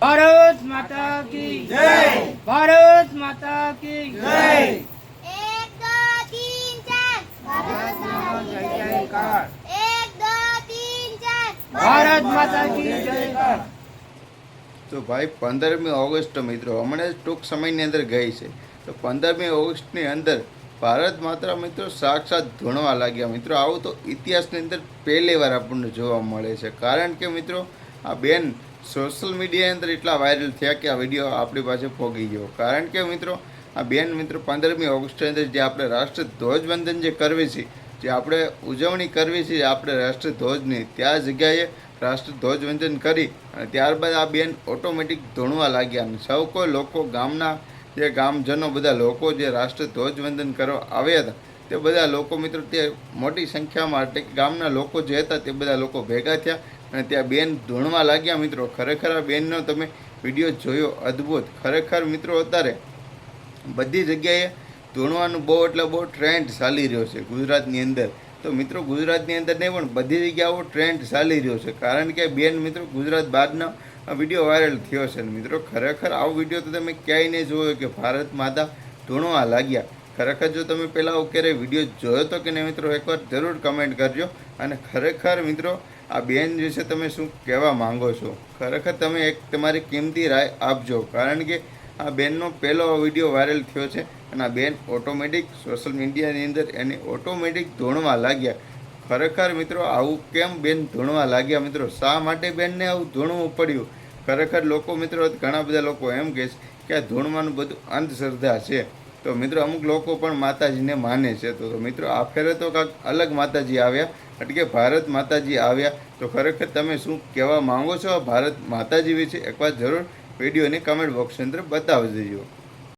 भारत माता की जय। भारत माता की जय। एक दो तीन चार भारत माता की जय जय। जयकार। एक दो तीन चार भारत माता की जयकार। તો ભાઈ 15મી ઓગસ્ટ મિત્રો હમણાં જ ટૂંક સમયની અંદર ગઈ છે. તો 15મી ઓગસ્ટની અંદર ભારત માતા મિત્રો સાક્ષાત ધૂણવા લાગ્યા. મિત્રો આવું તો ઇતિહાસની અંદર પહેલી વાર આપણને જોવા મળે છે. કારણ કે મિત્રો આ બેન સોશિયલ મીડિયાની અંદર એટલા વાયરલ થયા કે આ વિડીયો આપણી પાસે પહોંચી ગયો. કારણ કે મિત્રો આ બેન મિત્રો 15મી ઓગસ્ટની અંદર જે આપણે રાષ્ટ્ર ધ્વજવંદન જે કરવી છે, જે આપણે ઉજવણી કરવી છે આપણે રાષ્ટ્ર ધ્વજની, ત્યાં જગ્યાએ રાષ્ટ્ર ધ્વજવંદન કરી અને ત્યારબાદ આ બેન ઓટોમેટિક ધૂણવા લાગ્યા. અને સૌ કોઈ લોકો ગામના જે ગામજનો બધા લોકો જે રાષ્ટ્ર ધ્વજવંદન કરવા આવ્યા હતા તે બધા લોકો મિત્રો તે મોટી સંખ્યામાં એટલે કે ગામના લોકો જે હતા તે બધા લોકો ભેગા થયા અને ત્યાં બેન ધૂણવા લાગ્યા. મિત્રો ખરેખર આ બેનનો તમે વિડીયો જોયો, અદ્ભુત. ખરેખર મિત્રો અત્યારે બધી જગ્યાએ ધૂણવાનું બહુ એટલે બહુ ટ્રેન્ડ ચાલી રહ્યો છે ગુજરાતની અંદર. તો મિત્રો ગુજરાતની અંદર નહીં પણ બધી જગ્યાએ આવો ટ્રેન્ડ ચાલી રહ્યો છે. કારણ કે બેન મિત્રો ગુજરાત બહારનો વિડીયો વાયરલ થયો છે. મિત્રો ખરેખર આવો વિડીયો તો તમે ક્યાંય નહીં જોયો કે ભારત માતા ધૂણવા લાગ્યા. ખરેખર જો તમે પહેલાં આવો ક્યારેય વિડીયો જોયો તો કે નહીં મિત્રો એકવાર જરૂર કમેન્ટ કરજો. અને ખરેખર મિત્રો આ બેન વિશે તમે શું કહેવા માંગો છો, ખરેખર તમે એક તમારી કિંમતી રાય આપજો. કારણ કે આ બેનનો પહેલો વિડીયો વાયરલ થયો છે અને આ બેન ઓટોમેટિક સોશિયલ મીડિયાની અંદર એને ઓટોમેટિક ધૂણવા લાગ્યા. ખરેખર મિત્રો આવું કેમ બેન ધૂણવા લાગ્યા? મિત્રો શા માટે બેનને આવું ધૂણવું પડ્યું? ખરેખર લોકો મિત્રો ઘણા બધા લોકો એમ કહે છે કે આ ધૂણવાનું બધું અંધશ્રદ્ધા છે. તો મિત્રો અમુક લોકો પણ માતાજીને માને છે. તો મિત્રો આ ફેરે તો કાંઈક અલગ માતાજી આવ્યા એટલે કે ભારત માતાજી આવ્યા. તો ખરેખર તમે શું કહેવા માંગો છો આ ભારત માતાજી વિશે? એકવાર જરૂર વિડીયોની કમેન્ટ બોક્સની અંદર બતાવી દેજો.